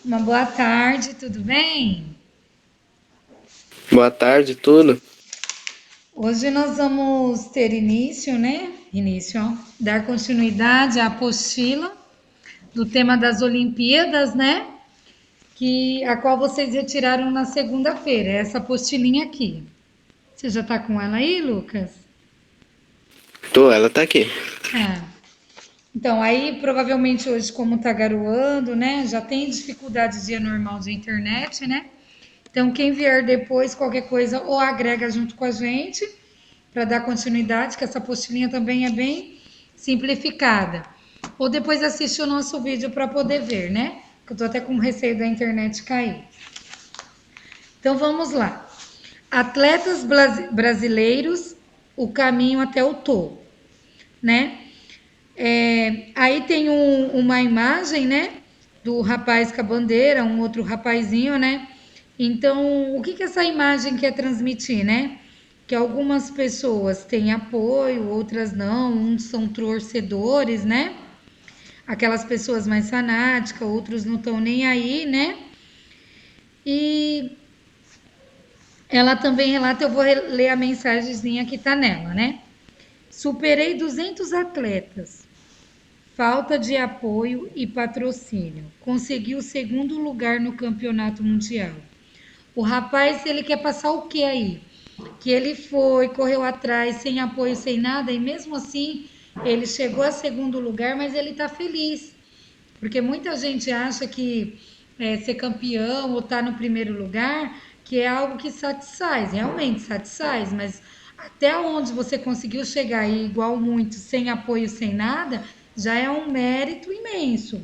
Uma boa tarde, tudo bem? Boa tarde, tudo? Hoje nós vamos ter início, né? Início, ó, dar continuidade à apostila do tema das Olimpíadas, né? Que a qual vocês retiraram na segunda-feira, essa apostilinha aqui. Você já tá com ela aí, Lucas? Tô, ela tá aqui. Ah, então aí provavelmente hoje, como tá garoando, né? Já tem dificuldade dia normal de internet, né? Então, quem vier depois, qualquer coisa, ou agrega junto com a gente, para dar continuidade, que essa apostilinha também é bem simplificada. Ou depois assiste o nosso vídeo para poder ver, né? Que eu tô até com receio da internet cair. Então vamos lá. Atletas brasileiros, o caminho até o topo, né? Aí tem uma imagem, né? Do rapaz com a bandeira, um outro rapazinho, né? Então, o que que essa imagem quer transmitir, né? Que algumas pessoas têm apoio, outras não, uns são torcedores, né? Aquelas pessoas mais fanáticas, outros não estão nem aí, né? E ela também relata, eu vou ler a mensagenzinha que tá nela, né? Superei 200 atletas. Falta de apoio e patrocínio. Conseguiu o segundo lugar no campeonato mundial. O rapaz, ele quer passar o que aí? Que ele foi, correu atrás, sem apoio, sem nada, e mesmo assim ele chegou a segundo lugar, mas ele está feliz. Porque muita gente acha que ser campeão ou estar tá no primeiro lugar, que é algo que satisfaz, realmente satisfaz, mas até onde você conseguiu chegar aí, igual muito, sem apoio, sem nada, já é um mérito imenso.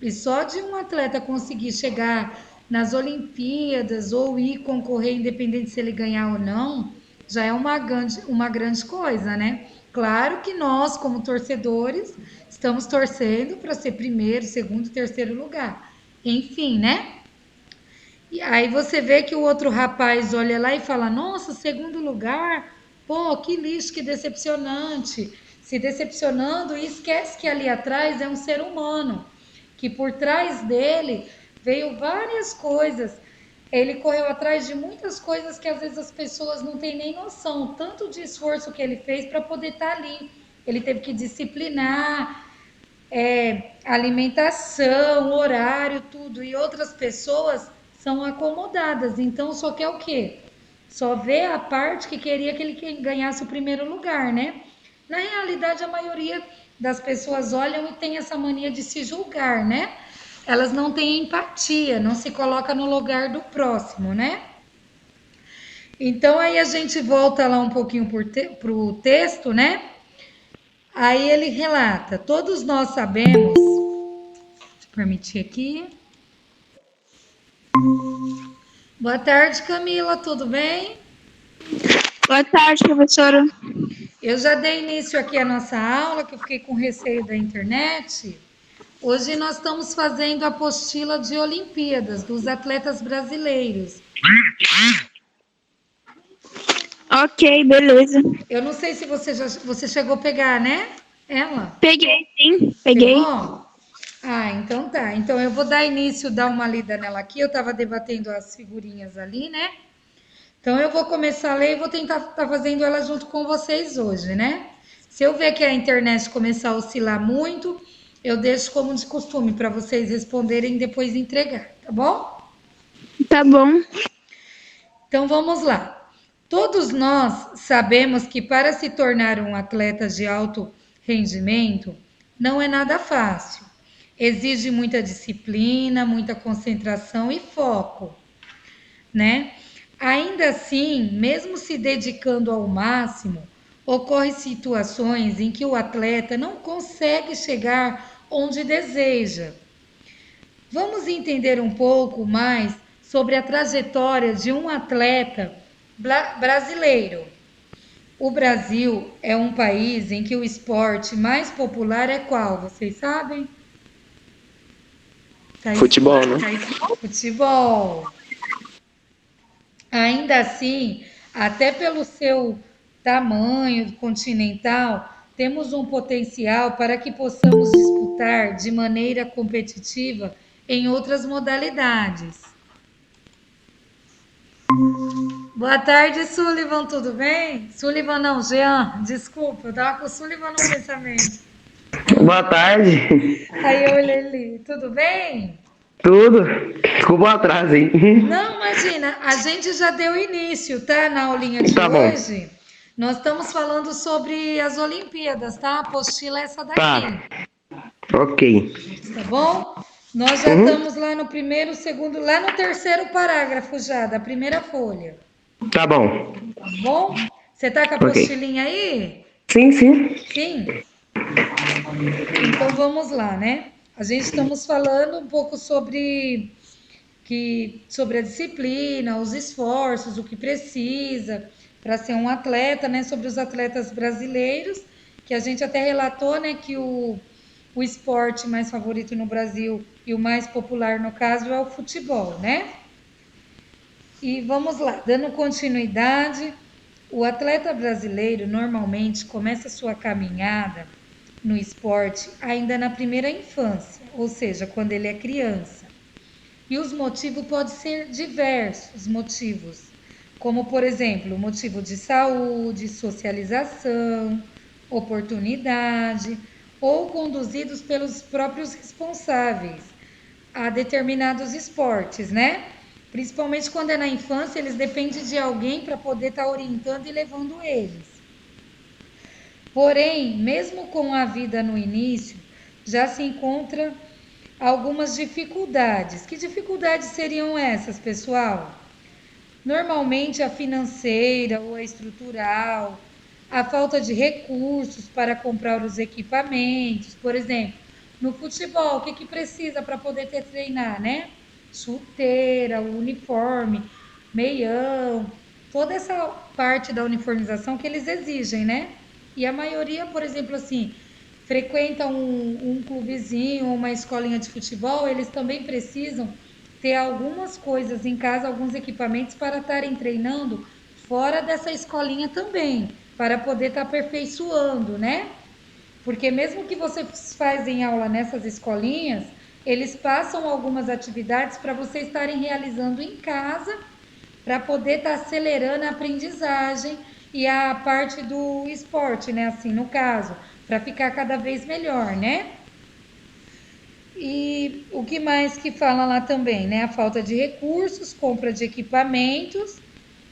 E só de um atleta conseguir chegar nas Olimpíadas ou ir concorrer, independente se ele ganhar ou não, já é uma grande coisa, né? Claro que nós, como torcedores, estamos torcendo para ser primeiro, segundo, terceiro lugar. Enfim, né? E aí você vê que o outro rapaz olha lá e fala: Nossa, segundo lugar, pô, que lixo, que decepcionante. Se decepcionando e esquece que ali atrás é um ser humano, que por trás dele veio várias coisas. Ele correu atrás de muitas coisas que às vezes as pessoas não têm nem noção, tanto de esforço que ele fez para poder estar ali. Ele teve que disciplinar, alimentação, horário, tudo. E outras pessoas são acomodadas, então só quer o quê? Só vê a parte que queria que ele ganhasse o primeiro lugar, né? Na realidade, a maioria das pessoas olham e tem essa mania de se julgar, né? Elas não têm empatia, não se coloca no lugar do próximo, né? Então aí a gente volta lá um pouquinho para o texto, né? Aí ele relata: todos nós sabemos, deixa eu permitir aqui. Boa tarde, Camila, tudo bem? Boa tarde, professora. Eu já dei início aqui à nossa aula, que eu fiquei com receio da internet. Hoje nós estamos fazendo a apostila de Olimpíadas dos atletas brasileiros. Ok, beleza. Eu não sei se você chegou a pegar, né? Ela? Peguei, sim, peguei. Pegou? Ah, então tá. Então eu vou dar início, dar uma lida nela aqui. Eu estava debatendo as figurinhas ali, né? Então eu vou começar a ler e vou tentar estar fazendo ela junto com vocês hoje, né? Se eu ver que a internet começar a oscilar muito, eu deixo como de costume para vocês responderem e depois entregar, tá bom? Tá bom. Então vamos lá. Todos nós sabemos que para se tornar um atleta de alto rendimento não é nada fácil. Exige muita disciplina, muita concentração e foco, né? Ainda assim, mesmo se dedicando ao máximo, ocorrem situações em que o atleta não consegue chegar onde deseja. Vamos entender um pouco mais sobre a trajetória de um atleta brasileiro. O Brasil é um país em que o esporte mais popular é qual? Vocês sabem? Futebol, né? Futebol. Ainda assim, até pelo seu tamanho continental, temos um potencial para que possamos disputar de maneira competitiva em outras modalidades. Boa tarde, Sullivan, tudo bem? Sullivan não, Jean, desculpa, eu tava com o Sullivan no pensamento. Boa tarde. Aí eu olhei ali, tudo bem? Tudo? Desculpa o atraso, hein? Não, imagina, a gente já deu início, tá? Na aulinha de Tá bom. hoje. Nós estamos falando sobre as Olimpíadas, tá? A apostila é essa daqui. Tá. Ok. Tá bom? Nós já estamos lá no primeiro, segundo, lá no terceiro parágrafo já, da primeira folha. Tá bom. Tá bom? Você tá com a Ok. apostilinha aí? Sim, sim. Sim? Então vamos lá, né? A gente estamos falando um pouco sobre a disciplina, os esforços, o que precisa para ser um atleta, né? Sobre os atletas brasileiros, que a gente até relatou, né? Que o esporte mais favorito no Brasil e o mais popular no caso é o futebol, né? E vamos lá, dando continuidade, o atleta brasileiro normalmente começa sua caminhada no esporte ainda na primeira infância, ou seja, quando ele é criança. E os motivos podem ser diversos motivos, como por exemplo, motivo de saúde, socialização, oportunidade, ou conduzidos pelos próprios responsáveis a determinados esportes, né? Principalmente quando é na infância, eles dependem de alguém para poder estar orientando e levando eles. Porém, mesmo com a vida no início, já se encontra algumas dificuldades. Que dificuldades seriam essas, pessoal? Normalmente a financeira ou a estrutural, a falta de recursos para comprar os equipamentos, por exemplo, no futebol, o que precisa para poder treinar, né? Chuteira, o uniforme, meião, toda essa parte da uniformização que eles exigem, né? E a maioria, por exemplo, assim, frequenta um clubezinho, uma escolinha de futebol, eles também precisam ter algumas coisas em casa, alguns equipamentos para estarem treinando fora dessa escolinha também, para poder estar aperfeiçoando, né? Porque mesmo que vocês fazem aula nessas escolinhas, eles passam algumas atividades para vocês estarem realizando em casa, para poder estar acelerando a aprendizagem e a parte do esporte, né? Assim, no caso, para ficar cada vez melhor, né? E o que mais que fala lá também, né? A falta de recursos, compra de equipamentos,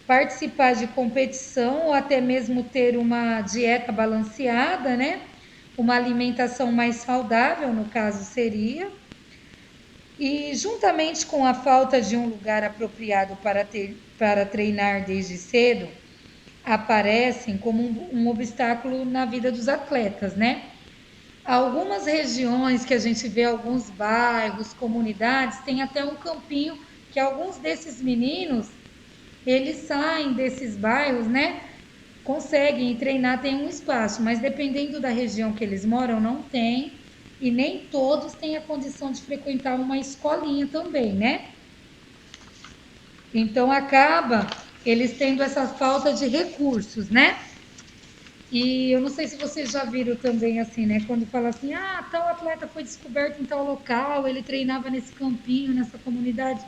participar de competição ou até mesmo ter uma dieta balanceada, né? Uma alimentação mais saudável, no caso seria. E juntamente com a falta de um lugar apropriado para treinar desde cedo, aparecem como um obstáculo na vida dos atletas, né? Algumas regiões que a gente vê, alguns bairros, comunidades, tem até um campinho que alguns desses meninos, eles saem desses bairros, né? Conseguem treinar, tem um espaço, mas dependendo da região que eles moram, não tem. E nem todos têm a condição de frequentar uma escolinha também, né? Então acaba eles tendo essa falta de recursos, né? E eu não sei se vocês já viram também assim, né? Quando fala assim, ah, tal atleta foi descoberto em tal local, ele treinava nesse campinho, nessa comunidade.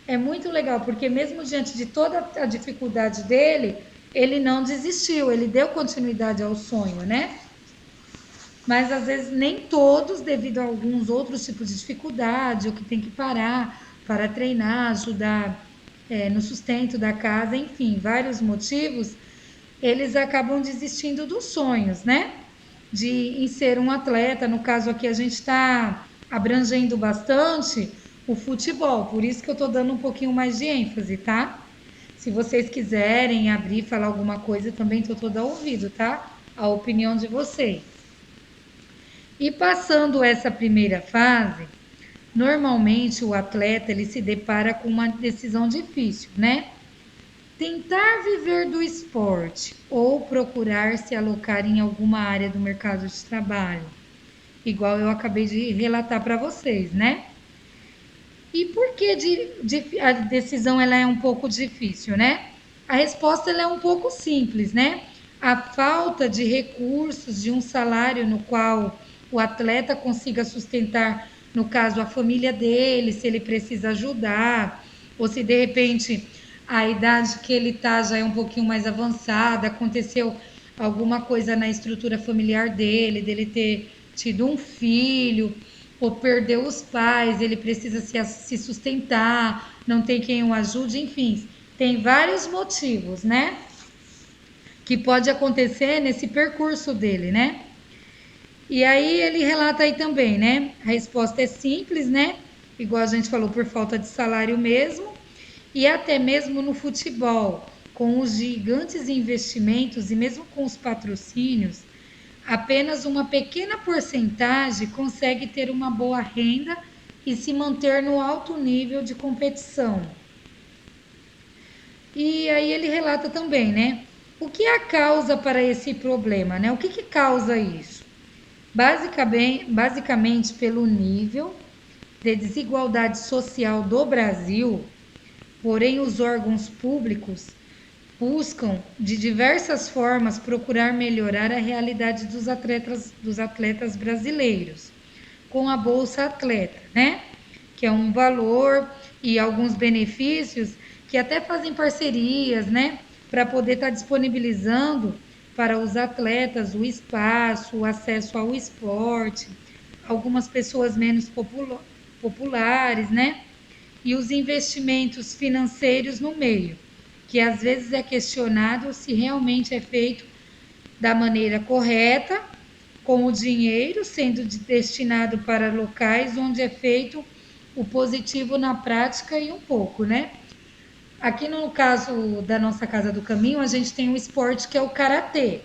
É muito legal, porque mesmo diante de toda a dificuldade dele, ele não desistiu, ele deu continuidade ao sonho, né? Mas às vezes nem todos, devido a alguns outros tipos de dificuldade, ou que tem que parar para treinar, ajudar no sustento da casa, enfim, vários motivos, eles acabam desistindo dos sonhos, né? Em ser um atleta. No caso aqui a gente está abrangendo bastante o futebol, por isso que eu estou dando um pouquinho mais de ênfase, tá? Se vocês quiserem abrir, falar alguma coisa, também estou toda ouvido, tá? A opinião de vocês. E passando essa primeira fase, normalmente o atleta ele se depara com uma decisão difícil, né? Tentar viver do esporte ou procurar se alocar em alguma área do mercado de trabalho, igual eu acabei de relatar para vocês, né? E por que a decisão ela é um pouco difícil, né? A resposta ela é um pouco simples, né? A falta de recursos, de um salário no qual o atleta consiga sustentar no caso, a família dele, se ele precisa ajudar, ou se de repente a idade que ele tá já é um pouquinho mais avançada, aconteceu alguma coisa na estrutura familiar dele, dele ter tido um filho, ou perdeu os pais, ele precisa se sustentar, não tem quem o ajude, enfim, tem vários motivos, né? Que pode acontecer nesse percurso dele, né? E aí ele relata aí também, né? A resposta é simples, né? Igual a gente falou, por falta de salário mesmo. E até mesmo no futebol, com os gigantes investimentos e mesmo com os patrocínios, apenas uma pequena porcentagem consegue ter uma boa renda e se manter no alto nível de competição. E aí ele relata também, né? O que é a causa para esse problema, né? O que causa isso? Basicamente pelo nível de desigualdade social do Brasil, porém os órgãos públicos buscam de diversas formas procurar melhorar a realidade dos atletas brasileiros, com a Bolsa Atleta, né? Que é um valor e alguns benefícios que até fazem parcerias, né? Para poder estar disponibilizando para os atletas o espaço, o acesso ao esporte, algumas pessoas menos populares, né? E os investimentos financeiros no meio, que às vezes é questionado se realmente é feito da maneira correta, com o dinheiro sendo destinado para locais onde é feito o positivo na prática e um pouco, né? Aqui no caso da nossa Casa do Caminho, a gente tem um esporte que é o karatê,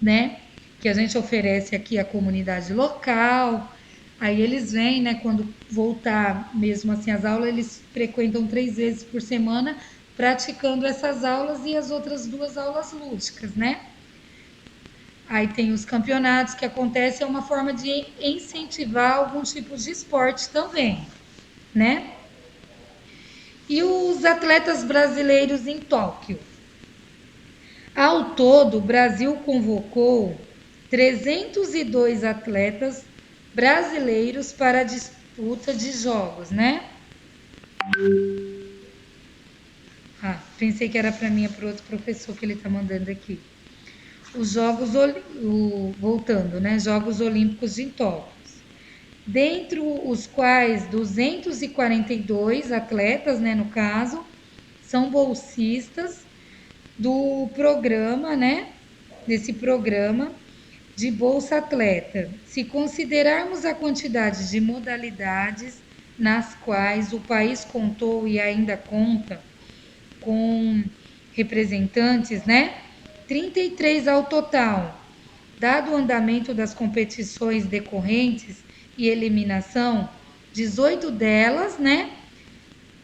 né? Que a gente oferece aqui à comunidade local. Aí eles vêm, né? Quando voltar mesmo assim as aulas, eles frequentam 3 vezes por semana, praticando essas aulas e as outras 2 aulas lúdicas, né? Aí tem os campeonatos que acontecem, é uma forma de incentivar algum tipo de esporte também, né? E os atletas brasileiros em Tóquio. Ao todo, o Brasil convocou 302 atletas brasileiros para a disputa de jogos, né? Ah, pensei que era para mim, é para outro professor que ele está mandando aqui. Os voltando, né? Jogos Olímpicos de Tóquio. Dentre os quais 242 atletas, né, no caso, são bolsistas do programa, né? Desse programa de Bolsa Atleta. Se considerarmos a quantidade de modalidades nas quais o país contou e ainda conta com representantes, né? 33 ao total. Dado o andamento das competições decorrentes e eliminação, 18 delas, né,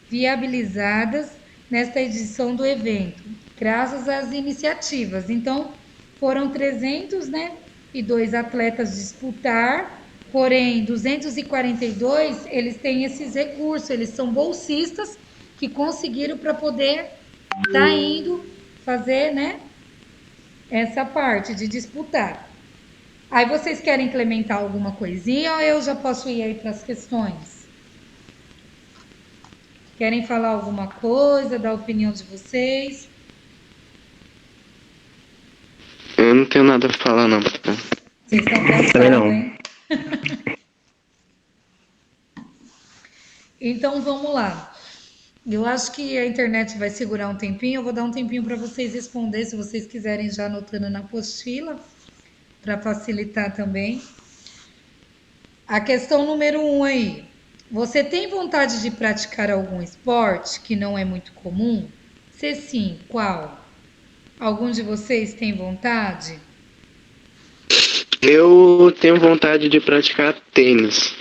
viabilizadas nesta edição do evento, graças às iniciativas. Então, foram 300, né, e 2 atletas disputar, porém 242 eles têm esses recursos, eles são bolsistas que conseguiram para poder estar indo fazer, né, essa parte de disputar. Aí vocês querem implementar alguma coisinha ou eu já posso ir aí para as questões? Querem falar alguma coisa, dar a opinião de vocês? Eu não tenho nada pra falar, não. Vocês estão Também não. cansados, hein? Então vamos lá. Eu acho que a internet vai segurar um tempinho. Eu vou dar um tempinho para vocês responder, se vocês quiserem já anotando na apostila, para facilitar também. A questão número 1 aí. Você tem vontade de praticar algum esporte que não é muito comum? Se sim, qual? Algum de vocês tem vontade? Eu tenho vontade de praticar tênis,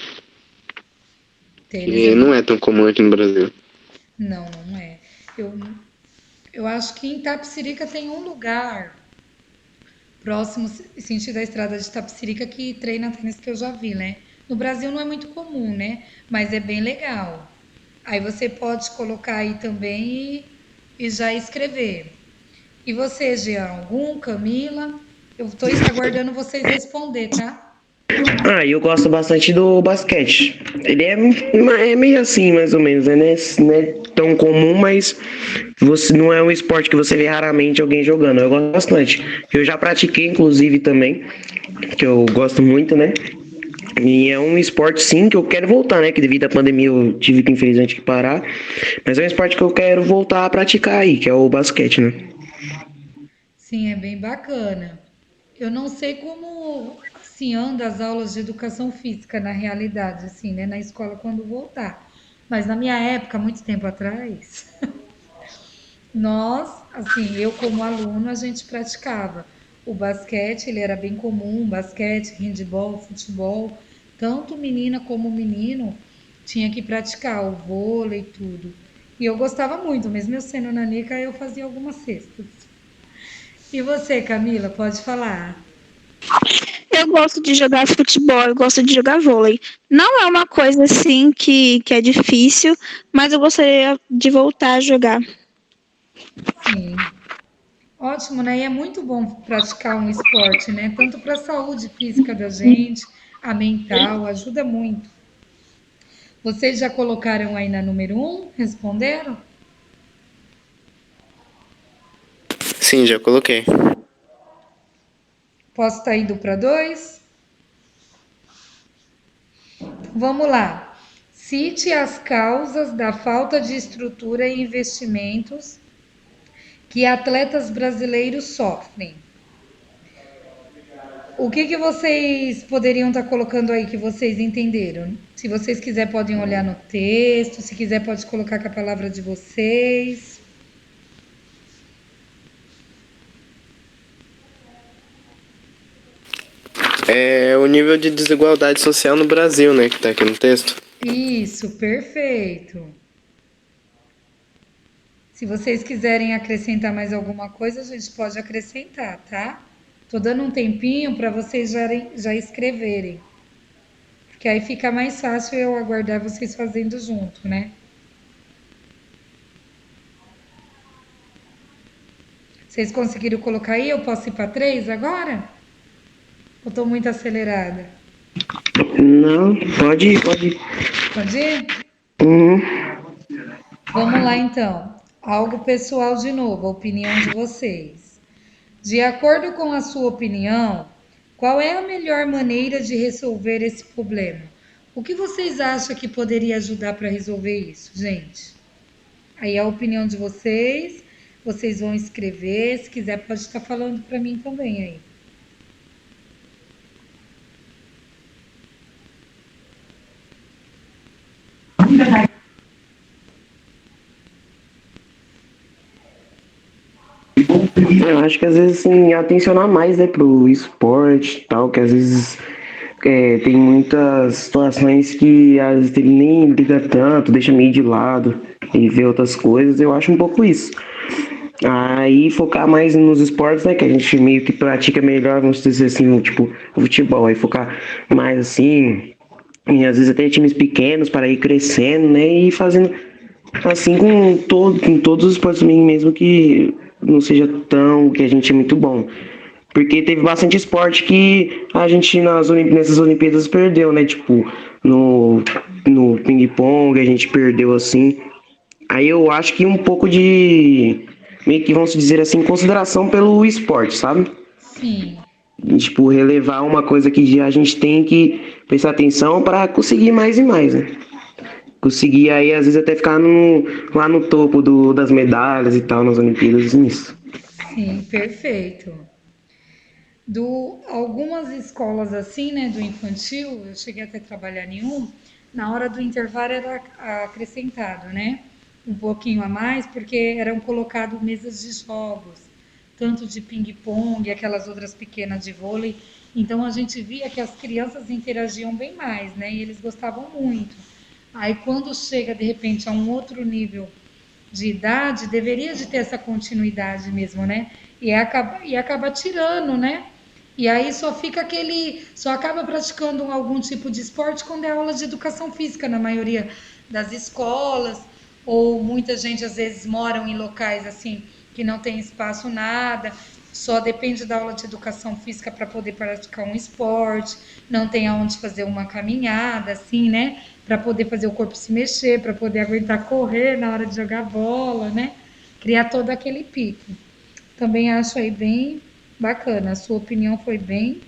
Tênis que não é tão comum aqui no Brasil. Não, não é. Eu acho que em Tapsirica tem um lugar próximo, sentido da estrada de Tapsirica, que treina tênis que eu já vi, né? No Brasil não é muito comum, né? Mas é bem legal. Aí você pode colocar aí também e já escrever. E você, Jean, algum, Camila? Eu estou aguardando vocês responder, tá? Ah, e eu gosto bastante do basquete. Ele é meio assim, mais ou menos, né? Não é tão comum, mas você não é um esporte que você vê raramente alguém jogando. Eu gosto bastante. Eu já pratiquei, inclusive, também, que eu gosto muito, né? E é um esporte, sim, que eu quero voltar, né? Que devido à pandemia eu tive que, infelizmente, que parar. Mas é um esporte que eu quero voltar a praticar aí, que é o basquete, né? Sim, é bem bacana. Eu não sei como assim anda as aulas de educação física na realidade, assim, né, na escola quando voltar. Mas na minha época, muito tempo atrás, nós, assim, eu como aluno, a gente praticava o basquete, ele era bem comum, basquete, handebol, futebol, tanto menina como menino tinha que praticar o vôlei e tudo. E eu gostava muito, mesmo eu sendo nanica, eu fazia algumas cestas. E você, Camila, pode falar? Eu gosto de jogar futebol, eu gosto de jogar vôlei. Não é uma coisa assim que é difícil, mas eu gostaria de voltar a jogar. Sim. Ótimo, né? E é muito bom praticar um esporte, né? Tanto para a saúde física da gente, a mental, ajuda muito. Vocês já colocaram aí na número um? Responderam? Sim, já coloquei. Posso estar indo para dois? Vamos lá. Cite as causas da falta de estrutura e investimentos que atletas brasileiros sofrem. O que vocês poderiam estar colocando aí que vocês entenderam? Se vocês quiserem, podem olhar no texto. Se quiser, pode colocar com a palavra de vocês. É o nível de desigualdade social no Brasil, né, que tá aqui no texto. Isso, perfeito. Se vocês quiserem acrescentar mais alguma coisa, a gente pode acrescentar, tá? Tô dando um tempinho para vocês já escreverem, porque aí fica mais fácil eu aguardar vocês fazendo junto, né? Vocês conseguiram colocar aí? Eu posso ir para três agora? Ou tô muito acelerada? Não, pode ir, pode ir. Pode ir? Uhum. Vamos lá então. Algo pessoal de novo, a opinião de vocês. De acordo com a sua opinião, qual é a melhor maneira de resolver esse problema? O que vocês acham que poderia ajudar para resolver isso, gente? Aí é a opinião de vocês, vocês vão escrever, se quiser pode estar falando para mim também aí. Eu acho que às vezes assim, atencionar mais, né, pro esporte e tal, que às vezes tem muitas situações que às vezes ele nem liga tanto, deixa meio de lado e vê outras coisas, eu acho um pouco isso. Aí focar mais nos esportes, né, que a gente meio que pratica melhor, vamos dizer assim, tipo, o futebol, aí focar mais assim, e às vezes até times pequenos para ir crescendo, né, e fazendo assim com todos os esportes mesmo que não seja tão, que a gente é muito bom. Porque teve bastante esporte que a gente nessas Olimpíadas perdeu, né? Tipo, no, no ping-pong a gente perdeu assim. Aí eu acho que um pouco de, meio que vamos dizer assim, consideração pelo esporte, sabe? Sim, Tipo, relevar uma coisa que já a gente tem que prestar atenção para conseguir mais e mais, né? Conseguir aí, às vezes, até ficar lá no topo das medalhas e tal, nas Olimpíadas, nisso. sim, perfeito. Algumas escolas assim, né, do infantil, eu cheguei até a trabalhar em um, na hora do intervalo era acrescentado, né, um pouquinho a mais, porque eram colocadas mesas de jogos, tanto de ping-pong, aquelas outras pequenas de vôlei, então a gente via que as crianças interagiam bem mais, né, e eles gostavam muito. Aí quando chega de repente a um outro nível de idade, deveria de ter essa continuidade mesmo, né? E acaba tirando, né? E aí só fica só acaba praticando algum tipo de esporte quando é aula de educação física na maioria das escolas, ou muita gente às vezes moram em locais assim que não tem espaço nada. só depende da aula de educação física para poder praticar um esporte, não tem aonde fazer uma caminhada, assim, né? Para poder fazer o corpo se mexer, para poder aguentar correr na hora de jogar bola, né? Criar todo aquele pique. Também acho aí bem bacana. A sua opinião foi bem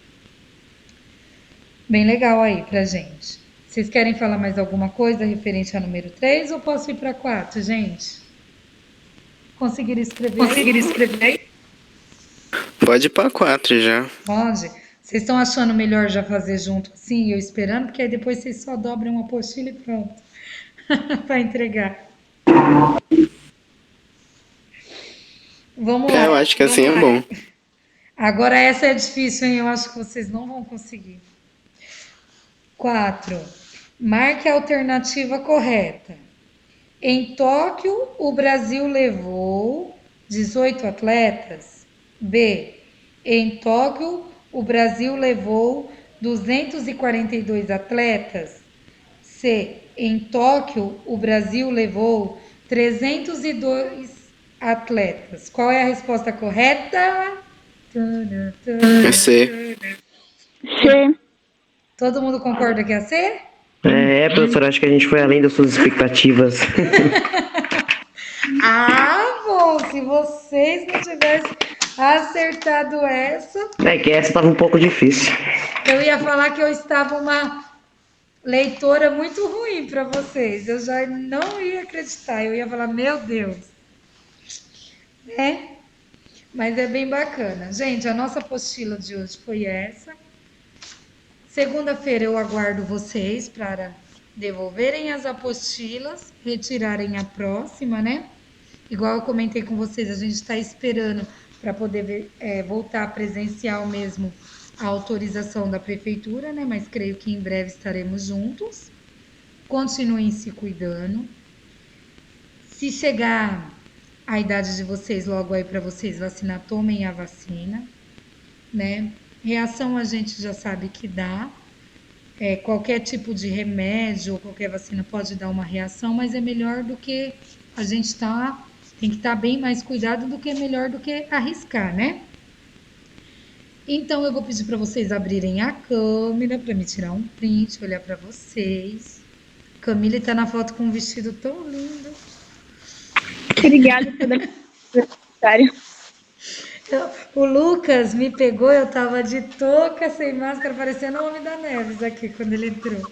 legal aí pra gente. Vocês querem falar mais alguma coisa referente ao número 3 ou posso ir para 4, gente? Conseguiram escrever? Pode ir pra 4 já. Pode. Vocês estão achando melhor já fazer junto assim, eu esperando, porque aí depois vocês só dobram uma apostila e pronto. Para entregar. Vamos lá. Eu acho que assim é bom. Agora essa é difícil, hein? Eu acho que vocês não vão conseguir. 4. Marque a alternativa correta. Em Tóquio, o Brasil levou 18 atletas. B. Em Tóquio, o Brasil levou 242 atletas. C. Em Tóquio, o Brasil levou 302 atletas. Qual é a resposta correta? É C. C. Todo mundo concorda que é a C? Professor, acho que a gente foi além das suas expectativas. Ah, bom, se vocês não tivessem acertado essa, É que essa tava um pouco difícil. eu ia falar que eu estava uma leitora muito ruim para vocês. Eu já não ia acreditar. Eu ia falar, meu Deus. Né? Mas é bem bacana. Gente, a nossa apostila de hoje foi essa. Segunda-feira eu aguardo vocês para devolverem as apostilas, retirarem a próxima, né? Igual eu comentei com vocês, a gente está esperando para poder voltar presencial mesmo a autorização da prefeitura, né? Mas creio que em breve estaremos juntos. Continuem se cuidando. Se chegar a idade de vocês logo aí para vocês vacinar, tomem a vacina, né? Reação a gente já sabe que dá. Qualquer tipo de remédio ou qualquer vacina pode dar uma reação, mas é melhor do que a gente tem que estar bem mais cuidado do que melhor do que arriscar, né? Então eu vou pedir para vocês abrirem a câmera para me tirar um print, olhar para vocês. Camila está na foto com um vestido tão lindo. Obrigada pelo comentário. O Lucas me pegou, eu tava de touca, sem máscara, parecendo o Homem da Neves aqui quando ele entrou.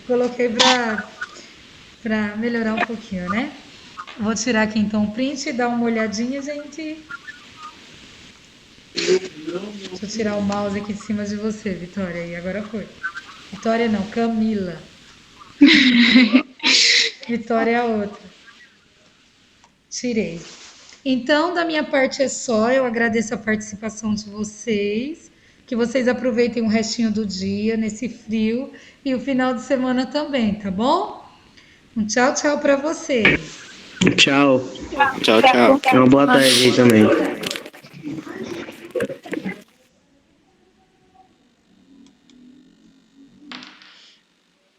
Coloquei pra melhorar um pouquinho, né? Vou tirar aqui então o print e dar uma olhadinha, gente. Deixa eu tirar o mouse aqui de cima de você, Vitória. E agora foi. Vitória não, Camila. Vitória é a outra. Tirei. Então, da minha parte é só. Eu agradeço a participação de vocês. Que vocês aproveitem o restinho do dia nesse frio e o final de semana também, tá bom? Um tchau, tchau para vocês. Tchau. Tchau, tchau. Uma boa tarde aí também.